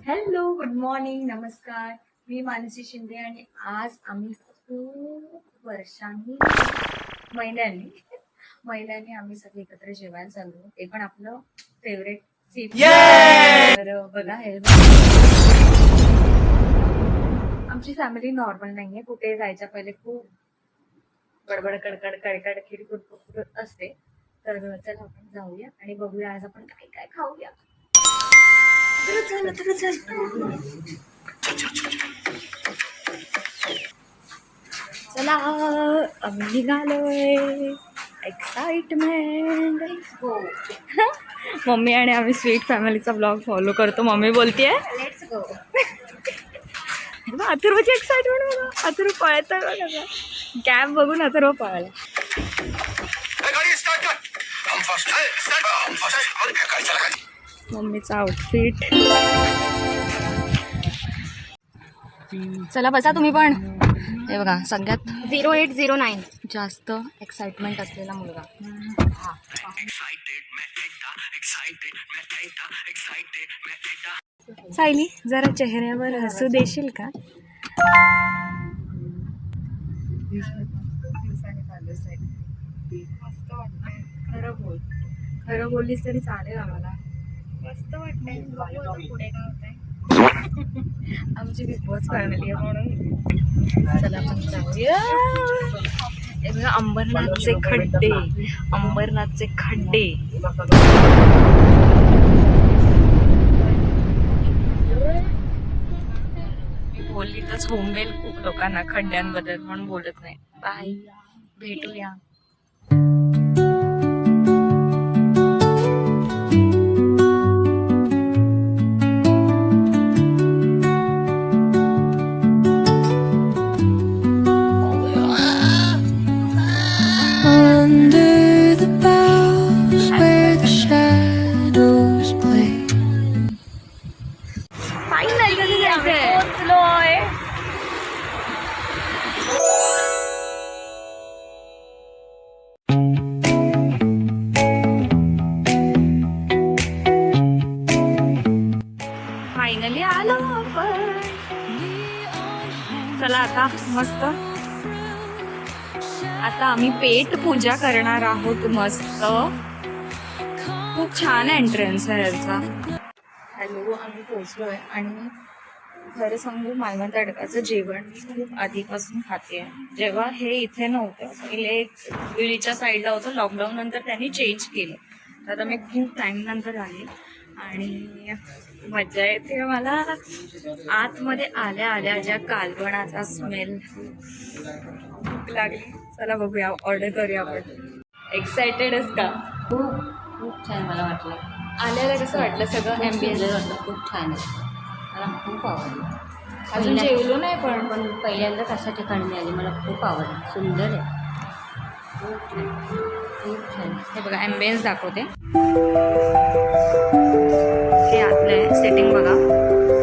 Hello, good morning, नमस्कार. मी मानसी शिंदे आणि आज आम्ही खूप वर्षांनी महिन्यांनी आम्ही सगळे एकत्र जेवायला चाललो. ते पण आपलं फेवरेट सी फूड. तर बघा, हे आमची फॅमिली नॉर्मल नाहीये. कुठे जायच्या पहिले खूप बडबड कडकड कडकड खिडखुड असते. तर चला आपण जाऊया आणि बघूया आज आपण काय काय खाऊया. चला, आम्ही निघालोय. एक्साइटमेंट. मम्मी आणि आम्ही स्वीट फॅमिलीचा ब्लॉग फॉलो करतो. मम्मी बोलतेय लेट्स गो. अथर्वची एक्साइटमेंट बघा. अथर्व पळत आहे बघा. कॅब बघून अथर्व पळाला. मम्मीचा आउटफिट. चला बसा तुम्ही पण. हे बघा, सगळ्यात 0809 जास्त एक्साइटमेंट असलेला मुलगा. सायली, जरा चेहऱ्यावर हसू देशील का? खरं बोललीस तरी चालेल आम्हाला. मस्त वाटतंय. पुढे काय होतंय. आमची बिग बॉस फॅमिली आहे म्हणून. चला आपण जाऊया. हे बघा, अंबरनाथचे खड्डे. अंबरनाथचे खड्डे. मी बोलली तर झोंबेल खूप लोकांना खड्ड्यांबद्दल, म्हणून बोलत नाही. बाय, भेटूया. Under the boughs where the shadows play. Finally आम्ही पोहोचलोय. फायनली आलो आपण. चला आता मस्त. आता आम्ही पेट पूजा करणार आहोत. मस्त, खूप छान एंट्रन्स आहे याचा. हॅलो, आम्ही पोहोचलोय आणि खरं सांगू, मालवण तडकाचं जेवण मी खूप आधीपासून खाते. जेव्हा हे इथे नव्हतं, पहिले विळीच्या साईडला होतं, लॉकडाऊन नंतर त्यांनी चेंज केलं. तर आता मी खूप टाईम नंतर आले आणि मजा येते मला. आतमध्ये आल्या आल्या ज्या कालवणाचा स्मेल भूक लागली. चला बघूया, ऑर्डर करूया आपण. एक्सायटेड आहेस का? खूप छान मला वाटलं. आल्याला कसं वाटलं सगळं ॲम्बियन्स? वाटलं खूप छान आहे. मला खूप आवडलं. अजून जेवलो नाही पण पहिल्यांदाच अशा ठिकाणी मिळाली. मला खूप आवडलं. सुंदर आहे. खूप छान, खूप छान. हे बघा, ॲम्बियन्स दाखवते. हे आतलं आहे. सिटिंग बघा,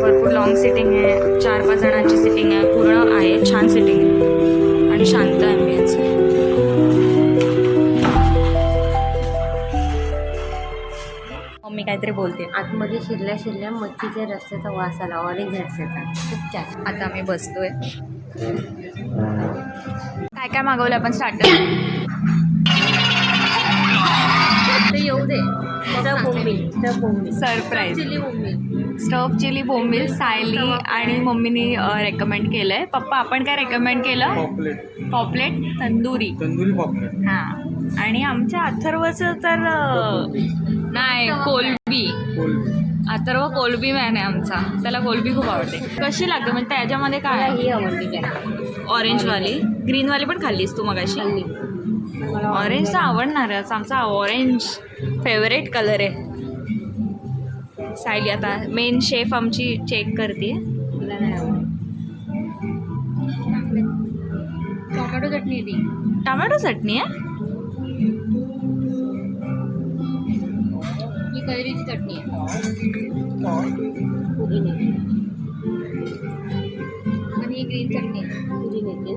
भरपूर लॉंग सिटिंग आहे. 4-5 जणांची सिटिंग आहे. पूर्ण आहे, छान सिटिंग आहे आणि शांत ॲम्बियन्स. मम्मी काहीतरी बोलते. आतमध्ये शिरल्या मच्छीच्या रस्त्याचा वास आला. ऑरेंज रस्त्याचा. खूप छान. आता आम्ही बसतोय. काय काय मागवलं आपण स्टार्टर? ते येऊ दे. सरप्राईज. चिली बोंबील. स्टफ चिली बोंबील सायली आणि मम्मीनी रेकमेंड केलंय. पप्पा, आपण काय रेकमेंड केलं? पॉपलेट तंदुरी पॉपलेट. हां, आणि आमच्या अथर्वचं तर नाही, कोलबी. अथर्व कोलबी मॅन आहे आमचा. त्याला कोलबी खूप आवडते. कशी लागते म्हणजे त्याच्यामध्ये काय आहे? ही आवडली काय? ऑरेंजवाली. ग्रीनवाली पण खाल्लीस तू मगाशी? ऑरेंज तर आवडणारच. आमचा ऑरेंज फेवरेट कलर आहे. सायली आता मेन शेफ आमची चेक करते. मला नाही आवडली. टोमॅटो चटणी आहे ती. टोमॅटो चटणी आहे. ही कैरीची चटणी आहे. पुदिन्याची. आणि ही ग्रीन चटणी आहे. पुदिन्याची.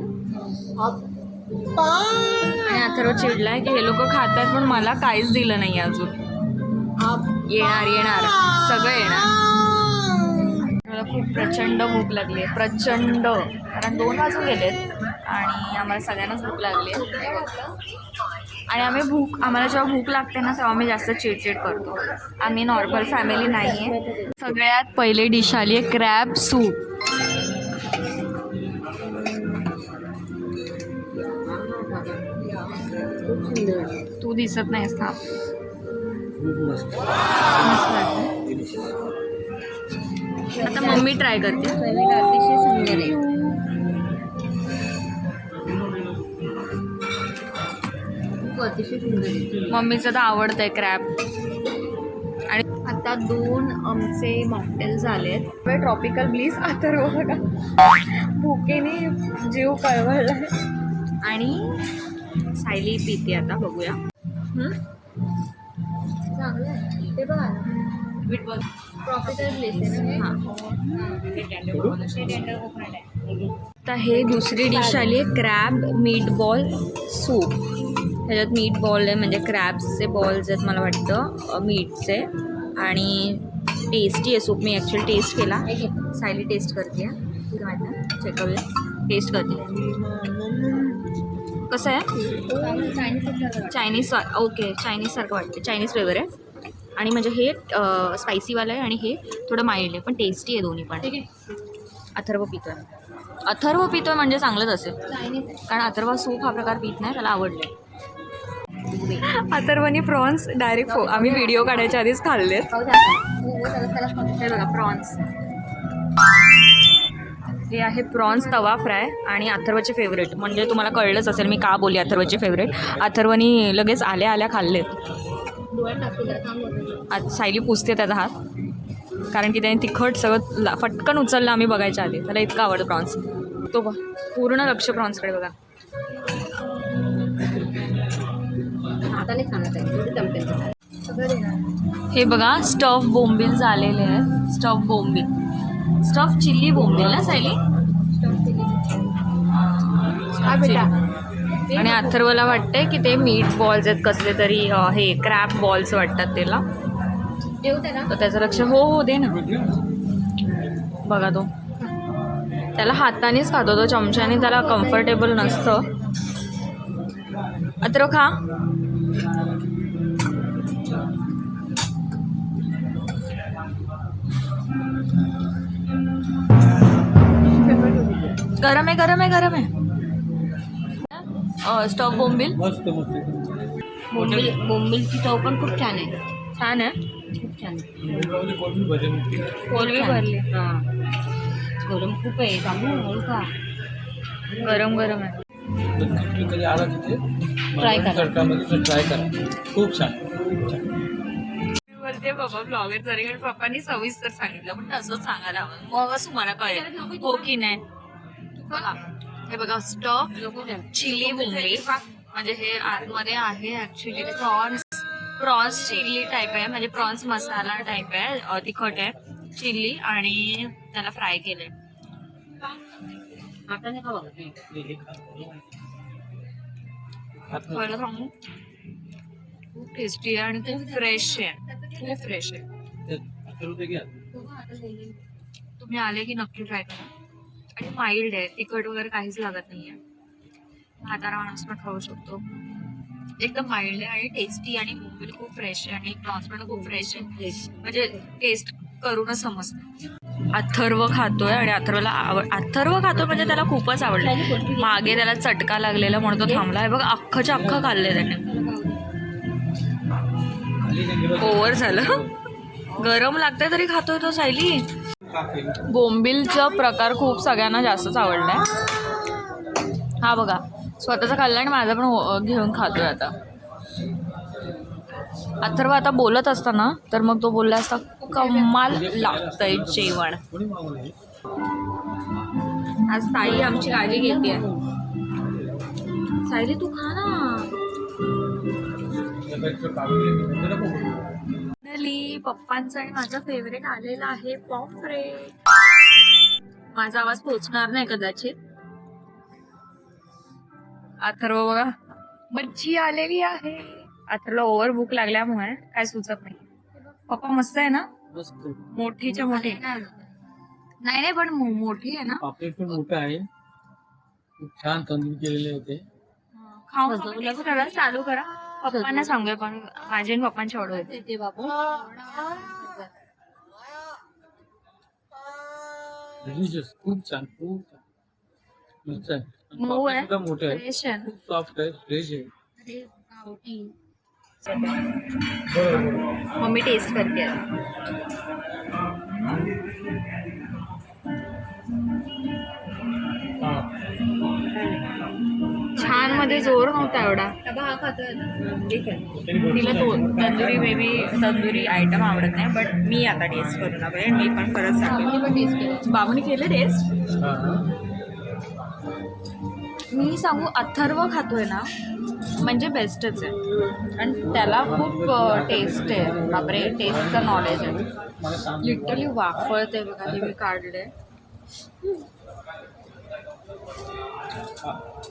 आणि अथर्व चिडलाय की हे लोक खातात पण मला काहीच दिलं नाही अजून. येणार सगळं येणार. खूप प्रचंड भूक लागली आहे, प्रचंड. कारण 2 वाजून गेलेत आणि आम्हाला सगळ्यांनाच भूक लागली आहे. आणि आम्हाला जेव्हा भूक लागते ना तेव्हा आम्ही जास्त चिडचिड करतो. आम्ही नॉर्मल फॅमिली नाही आहे. सगळ्यात पहिले डिश आली आहे क्रॅब सूप. खूप सुंदर. तू दिसत नाहीस ना. आता मम्मी ट्राय करते. चवीला अतिशय सुंदर आहे. खूप अतिशय सुंदर आहे. मम्मीचं तर आवडतंय क्रॅब. आणि आता 2 आमचे मॉकटेल झालेत. ट्रॉपिकल ब्लीस अथर्व बघा भुकेने जीव कळवळलाय. आणि सायली पिते आता, बघूया. चांगलं आहे. ते बघा ना. ट्रॉपिकल प्लेस आहे ना. आता हे दुसरी डिश आली आहे क्रॅब मीट बॉल सूप. ह्याच्यात मीट बॉल आहे, म्हणजे क्रॅब्सचे बॉल्स आहेत मला वाटतं मीटचे. आणि टेस्टी आहे सूप. मी ॲक्च्युअली टेस्ट केला. सायली टेस्ट करते. चेक करूया. टेस्ट करते कसं आहे. चायनीज. ओके, चायनीजसारखं वाटते. चायनीज फ्लेवर आहे. आणि म्हणजे हे स्पायसीवालं आहे आणि हे थोडं माइल्ड आहे, पण टेस्टी आहे दोन्ही पण. अथर्व पितोय म्हणजे चांगलंच असेल, कारण अथर्व सूप हा प्रकार पित नाही, त्याला आवडले. अथर्वनी प्रॉन्स डायरेक्ट आम्ही व्हिडिओ काढायच्या आधीच खाल्लेत. हे बघा प्रॉन्स. हे आहे प्रॉन्स तवा फ्राय आणि अथर्वचे फेवरेट. म्हणजे तुम्हाला कळलंच असेल मी का बोलली अथर्वचे फेवरेट. अथर्वनी लगेच आल्या खाल्लेत. आज सायली पुसते त्याचा हात, कारण की त्याने तिखट सगळं फटकन उचललं आम्ही बघायच्या आधी. त्याला इतकं आवडतं प्रॉन्स. तो बघ पूर्ण लक्ष प्रॉन्सकडे बघा. हे बघा स्टफ बोंबील झालेले आहेत. स्टफ चिल्ली बोंबील ना सायली. आणि अथर्वला वाटतंय की ते मीट बॉल्स आहेत कसले तरी. हे क्रॅब बॉल्स वाटतात त्याला. तर त्याचं लक्ष. हो दे ना. बघा तो त्याला हातानेच खातो तो, चमच्याने त्याला कम्फर्टेबल नसतं. अथर्व खा. गरम आहे. स्टफ बोंबील. बोंबीलची चव पण खूप छान आहे. खूप छान. कोलवी भरली. हां, गरम खूप आहे. सांगू का? गरम आहे. ट्राय करा. खूप छान. बोलते बाबा ब्लॉगर जरी पप्पांनी सविस्तर सांगितलं, पण तसंच सांगायला हवं, मग तुम्हाला कळेल हो की नाही. बघा हे बघा स्टफ चिली बोंबील. म्हणजे हे आतमध्ये आहे ऍक्च्युली प्रॉन्स चिल्ली टाईप आहे, म्हणजे प्रॉन्स मसाला टाईप आहे. तिखट आहे चिल्ली आणि त्याला फ्राय केलंय. खरं सांगू खूप टेस्टी आहे आणि खूप फ्रेश आहे. तुम्ही आले की नक्की ट्राय करा. आणि माइल्ड आहे, तिखट वगैरे काहीच लागत नाहीये. म्हातारा माणूस पण खाऊ शकतो. एकदम माइल्ड आहे आणि टेस्टी. आणि बोंबील खूप फ्रेश आहे आणि प्रॉन्स पण खूप फ्रेश आहे. म्हणजे टेस्ट करूनच समजतं. अथर्व खातोय आणि अथर्व खातोय म्हणजे त्याला खूपच आवडलं. मागे त्याला चटका लागलेला म्हणून तो थांबला. बघ अख्खच्या अख्खं खाल्लंय त्याने. ओव्हर झालं. गरम लागतंय तरी खातोय तो सायली. बोंबीलचा प्रकार खूप सगळ्यांना जास्तच आवडलाय. हा बघा स्वतःचा खाल्ला आणि माझा पण घेऊन खातोय आता. अथर्व आता बोलत असताना तर मग तो बोलला असता कमाल लागतंय जेवण. आज ताई आमची काळजी घेते. सायली तू खा ना. पप्पांचा आणि माझा फेवरेट आलेला आहे पॉम्फ्रेट. माझा आवाज पोचणार नाही कदाचित. अथर्व बघा मच्छी आलेली आहे. अथर्वला ओव्हर भूक लागल्यामुळे काय सुचत नाही. पप्पा मस्त आहे ना, मोठीच्या मोठी. नाही नाही, पण मोठी आहे ना. पापलेट पण मोठं आहे, खूप छान तंदूर केलेले होते. खाऊन टेस्ट करा, चालू करा. पप्पांना सांगूया, पण माझे आणि पप्पांची ऑर्डर होते. ते बाबू डिलिशियस, खूप छान, खूप छान, मस्त आहे. आणि मऊ आहे, पापलेट सुद्धा मोठे आहे, फ्रेश आहे. खूप सॉफ्ट आहे, फ्रेश आहे. मम्मी टेस्ट करते. छान मध्ये जोर नव्हता एवढा. तिला तंदुरी तंदुरी आयटम आवडत नाही, बट मी आता टेस्ट करून बघेन. मी पण परत सांगेन. बाबूने केलं टेस्ट. मी सांगू, अथर्व खातोय ना म्हणजे बेस्टच आहे, आणि त्याला खूप टेस्ट आहे. बापरे, टेस्टचं नॉलेज आहे. लिटरली वाफळते बघा, हे मी काढले.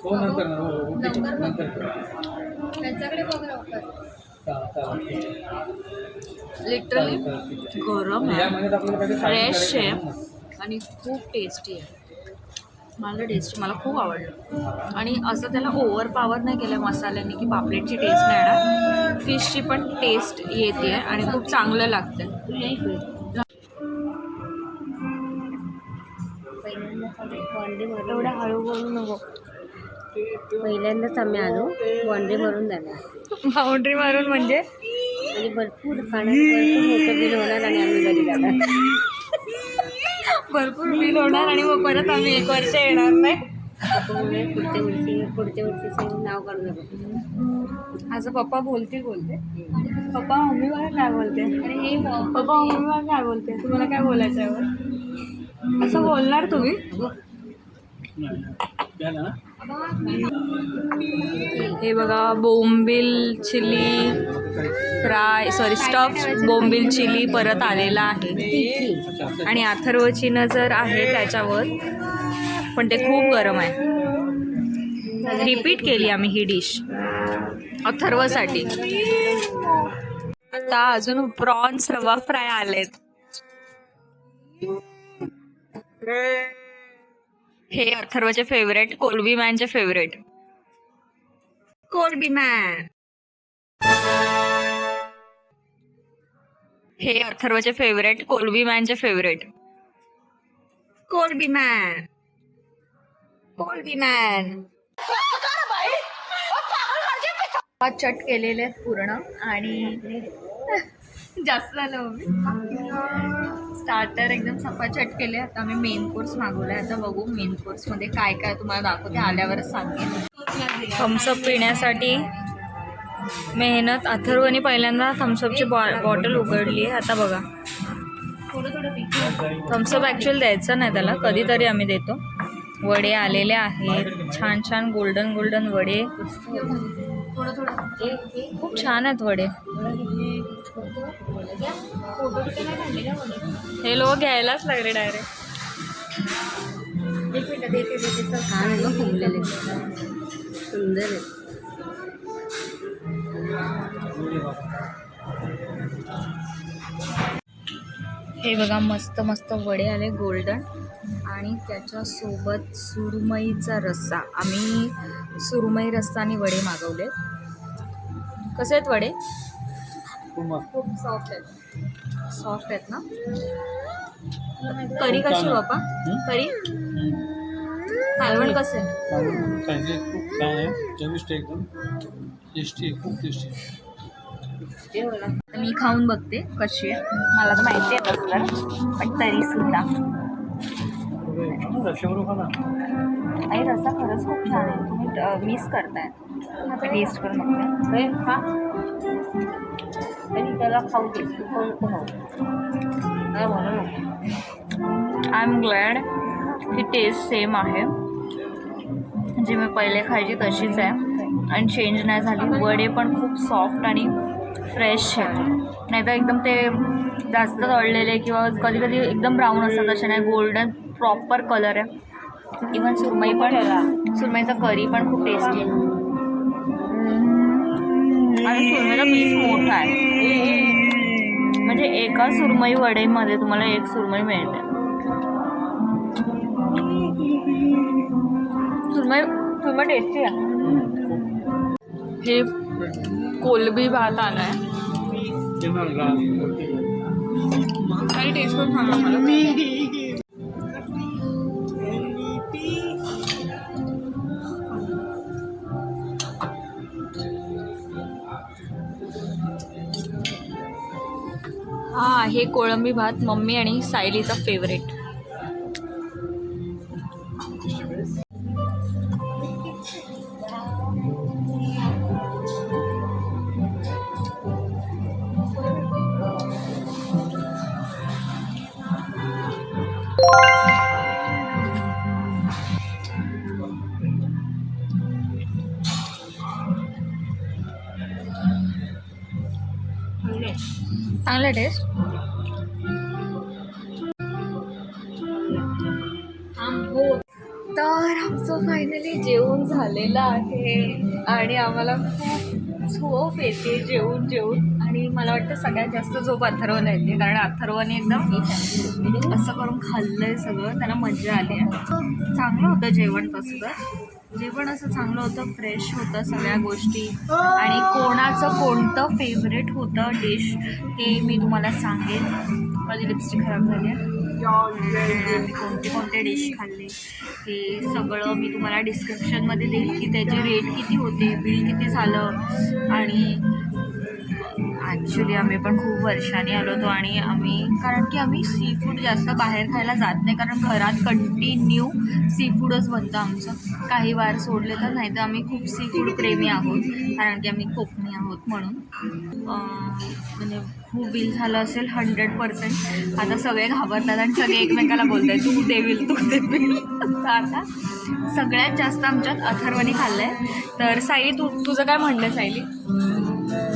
हो, नंतर नंतर लिटरली गरम आहे, यामध्ये आपल्याला काहीतरी फ्रेश आहे आणि खूप टेस्टी आहे. मला खूप आवडलं. आणि असं त्याला ओव्हर पॉवर नाही केलं मसाल्याने की पापलेटची टेस्ट नाही येणार. फिशची पण टेस्ट येते आणि खूप चांगलं लागतं. एवढा हळू बोलू नको. पहिल्यांदाच आम्ही आलो, बाउंड्री भरून झाला. बाउंड्री मारून म्हणजे भरपूर खाण्याचं भरपूर मोठं बिल होणार आणि आम्ही घरी जाणार. भरपूर बिल होणार आणि मग परत आम्ही 1 वर्ष येणार नाही. त्यामुळे पुढच्या वर्षीचं नाव काढू नको. असं पप्पा बोलते. पप्पा मम्मी मला काय बोलते, पप्पा मम्मी मला काय बोलते, तुम्हाला काय बोलायचं आहे असं बोलणार तुम्ही? हे बघा, बोंबील चिली फ्राय, स्टफ बोंबील चिली परत आलेला आहे. आणि अथर्वची नजर आहे त्याच्यावर, पण ते खूप गरम आहे. रिपीट केली आम्ही ही डिश अथर्वसाठी. आता अजून प्रॉन्स रवा फ्राय आलेत. हे अथर्वचे फेवरेट, कोलबी मॅनचे फेवरेट. कोलबी मॅन हे अथर्वचे फेवरेट, कोलबी मॅनचे फेवरेट. कोलबी मॅन चट केलेले आहेत पूर्ण. आणि जास्त झालं मम्मी. स्टार्टर एकदम सपाचट केले. आता आम्ही मेन कोर्स मागवलाय. आता बघू मेन कोर्समध्ये काय काय तुम्हाला दाखवते, आल्यावरच सांगेन. थम्सअप पिण्यासाठी मेहनत. अथर्वने पहिल्यांदा थम्सअपची बॉटल उघडली आहे. आता बघा, थम्सअप ॲक्च्युअल द्यायचं नाही त्याला, कधीतरी आम्ही देतो. वडे आलेले आहेत, छान छान गोल्डन वडे. खूप छान आहेत वडे. हे लोक घ्यायलाच लागले डायरेक्ट. छान आहे ना, फुगलेले सुंदर आहे. हे बघा, मस्त मस्त वडे आले गोल्डन. आणि त्याच्यासोबत सुरमईचा रस्सा. आम्ही सुरमई रस्सा आणि वडे मागवले. कसे आहेत वडे? खूप सॉफ्ट आहेत ना. करी कशी बापा? करी कालवण कसं आहे? खूप छान आहे, चविष्ट एकदम, टेस्टी, खूप टेस्टी. मी खाऊन बघते कशी आहे. मला तर माहिती आहे तसं, पण तरी सुद्धा आणि रस्सा खरंच खूप छान आहे. तुम्ही मिस करताय. टेस्ट करून बघते. खा आणि त्याला खाऊ दे. नको काय बोला नको. आय एम ग्लॅड की टेस्ट सेम आहे, जी मी पहिले खायची तशीच आहे आणि चेंज नाही झाली. वडे पण खूप सॉफ्ट आणि फ्रेश आहेत. नाही तर एकदम ते जास्त तळलेले किंवा कधी कधी एकदम ब्राऊन असतात, तसे नाही. गोल्डन प्रॉपर कलर आहे. इवन सुरमई पण, सुरमईचा करी पण खूप टेस्टी आहे. आणि सुरमईचा पीस मोठा आहे, म्हणजे एका सुरमई वडेमध्ये तुम्हाला 1 सुरमई मिळते. चुरमा टेस्टी आहे. हे कोलबी भात आलाय. काही टेस्ट करून सांगा मला. हा आहे कोळंबी भात, मम्मी आणि सायलीचा फेवरेट. चांगला टेस्ट. तर आमचं फायनली जेवण झालेलं आहे आणि आम्हाला खूप झोप येते जेवून आणि मला वाटतं सगळ्यात जास्त झोप अथर्वला येते, कारण अथर्वने एकदम असं करून खाल्लंय सगळं, त्याला मजा आली आहे. चांगलं होतं जेवण. तसं तर जेवण असं चांगलं होतं, फ्रेश होतं सगळ्या गोष्टी. आणि कोणाचं कोणतं फेवरेट होतं डिश हे मी तुम्हाला सांगेन. माझी लिपस्टिक खराब झाली आहे. आम्ही कोणते डिश खाल्ले हे सगळं मी तुम्हाला डिस्क्रिप्शनमध्ये देईल, की त्याचे रेट किती होते, बिल किती झालं. आणि ॲक्च्युली आम्ही पण खूप वर्षांनी आलो होतो आणि कारण की आम्ही सी फूड जास्त बाहेर खायला जात नाही, कारण घरात कंटिन्यू सी फूडच बनतं आमचं. काही वार सोडले तर, नाही तर आम्ही खूप सी फूड प्रेमी आहोत, कारण की आम्ही कोकणी आहोत म्हणून. म्हणजे खूप बिल झालं असेल 100%. आता सगळे घाबरतात आणि सगळे एकमेकाला बोलत आहेत तू दे बिल. आता सगळ्यात जास्त आमच्यात अथर्वने खाल्लं आहे. तर सायली तुझं काय म्हणणं आहे सायली?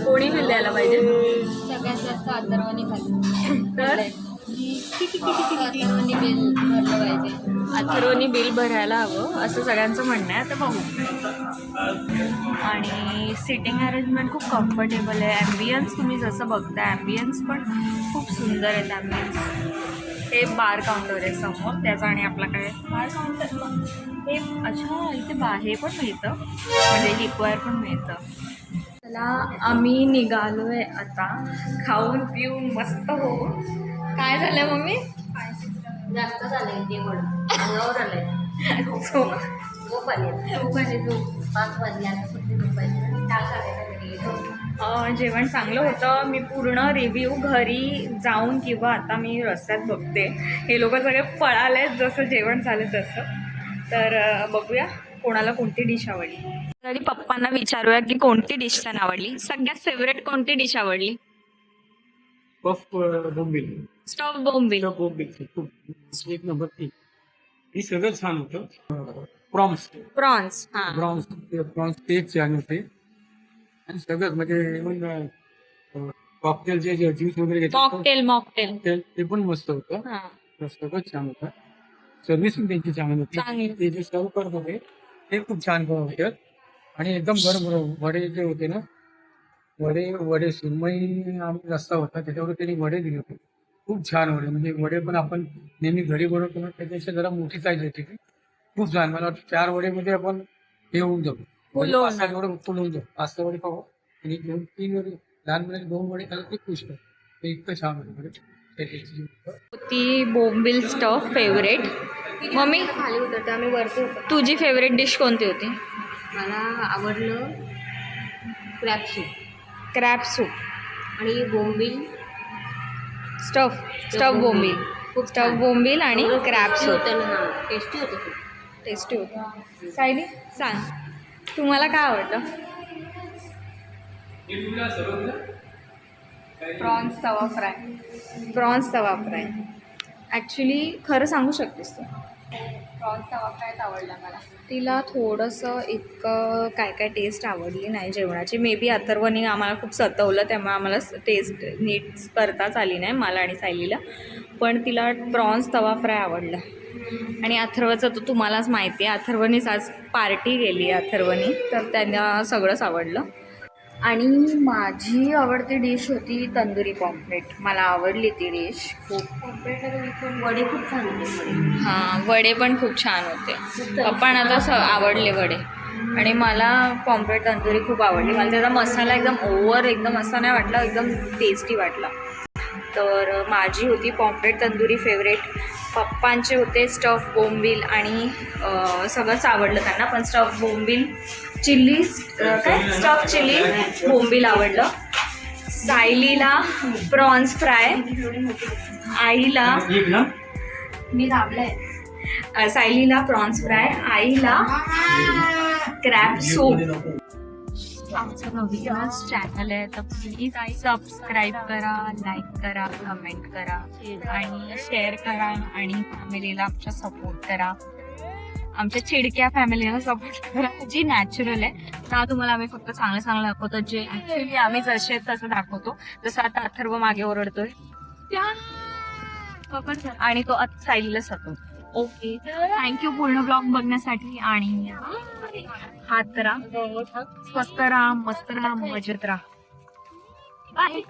कोणी बिल द्यायला पाहिजे? सगळ्यात जास्त अथर्वने खाल्लं तर अथर्वने बिल भरलं पाहिजे. अथर्वनी बिल भरायला हवं असं सगळ्यांचं म्हणणं आहे. आता बघू. आणि सिटिंग अरेंजमेंट खूप कम्फर्टेबल आहे. ॲम्बियन्स तुम्ही जसं बघता, ॲम्बियन्स पण खूप सुंदर आहेत. ॲम्बियन्स हे बार काउंटर आहे समोर त्याचा, आणि आपला काय बार काउंटर हे अच्छा इथे हे पण मिळतं, म्हणजे लिक्वायर पण मिळतं. चला आम्ही निघालो आहे आता, खाऊन पिऊन मस्त हो. काय झालं मम्मी? जास्त झालंय जेवण, अंगावर आलंय. झोप आली 5 वाजले आता कुठे झोपायचं. काय करायचं? जेवण चांगलं होतं. मी पूर्ण रिव्ह्यू घरी जाऊन किंवा आता मी रस्त्यात बघते. हे लोक सगळे पळालेत जसं जेवण झालं तसं. तर बघूया कोणाला कोणती डिश आवडली. तरी पप्पांना विचारूया की कोणती डिश त्यांना आवडली. सगळ्यात फेवरेट कोणती डिश आवडली? पफ बोंबील. स्टफ बोंबील. खूप एक नंबर 3. हे सगळं छान होतं. प्रॉन्स प्रॉन्स ते छान होते. आणि सगळंच म्हणजे कॉकटेल जे ज्यूस वगैरे मॉकटेल ते पण मस्त होतं. सगळंच छान होतं. सर्व्हिस पण त्यांची चांगली होती. ते जे सर्व करत होते ते खूप छान करत होते आणि एकदम गरम वडे जे होते ना, वडे सुरमई आम्ही रस्ता होता त्याच्यावर त्यांनी वडे दिले होते. खूप छान वडे, म्हणजे वडे पण आपण नेहमी घरी बनवतो ना त्याच्यापेक्षा जरा मोठी साईज होती. खूप छान. मला वाटतं 4 वडेमध्ये आपण हे होऊन जाऊ, 5-6 वडे फुलवून जाऊ. 5 वडे पाहू आणि 2-3 वडे लहान मुलांनी 2 वडे खाल्ले ते खुश होतं. ते इतकं छान होतं. ती बोंबील स्टफ फेवरेट. मम्मी खाली उतरते आम्ही वरती होतो. तुझी फेवरेट डिश कोणती होती? मला आवडलं क्रॅब सूप आणि बोंबील स्टफ बोंबील. खूप स्टफ बोंबील आणि क्रॅब सूप होतं ना. टेस्टी होतं खूप. टेस्टी होतं. सायली सांग तुम्हाला काय आवडतं? प्रॉन्स तवा फ्राय. ॲक्च्युली खरं सांगू शकतेस तू? प्रॉन्स तवा फ्रायच आवडला मला. तिला थोडंसं इतकं काय टेस्ट आवडली नाही जेवणाची. मे बी अथर्वने आम्हाला खूप सतवलं त्यामुळे आम्हाला टेस्ट नीट करताच आली नाही मला आणि सायलीला. पण तिला प्रॉन्स तवा फ्राय आवडला. आणि अथर्वचं तर तुम्हालाच माहिती आहे, अथर्वनीच आज पार्टी केली अथर्वनी, तर त्यांना सगळंच आवडलं. आणि माझी आवडती डिश होती तंदुरी पॉम्फ्रेट. मला आवडली ती डिश खूप. वडे खूप छान होते वडे. हां, वडे पण खूप छान होते. पण आता आवडले वडे. आणि मला पॉम्फ्रेट तंदुरी खूप आवडली. मला त्याचा मसाला एकदम ओव्हर एकदम असा नाही वाटला, एकदम टेस्टी वाटला. तर माझी होती पॉम्फ्रेट तंदुरी फेवरेट. पप्पांचे होते स्टफ बोंबील आणि सगळंच आवडलं त्यांना, पण स्टफ बोंबील चिल्ली काय स्टफ चिल्ली बोंबील आवडलं. सायलीला प्रॉन्स फ्राय, आईला मी दाबलंय. सायलीला प्रॉन्स फ्राय, आईला क्रॅब सूप. आमचं नवीनच चॅनल आहे तर प्लीज सबस्क्राईब करा, लाईक करा, कमेंट करा आणि शेअर करा आणि फॅमिलीला आमच्या सपोर्ट करा. आमच्या चिडक्या फॅमिलीला सपोर्ट करा जी नॅचरल आहे. ना तुम्हाला आम्ही फक्त चांगलं चांगलं दाखवतो, जे ऍक्च्युली आम्ही जसे तसं दाखवतो. जसं आता अथर्व मागे ओरडतोय आणि तो सायलीला सतो. ओके, थँक्यू पूर्ण ब्लॉग बघण्यासाठी आणि हात करा, स्वस्त राहा, मस्त राहा, मजेत राहा. बाय.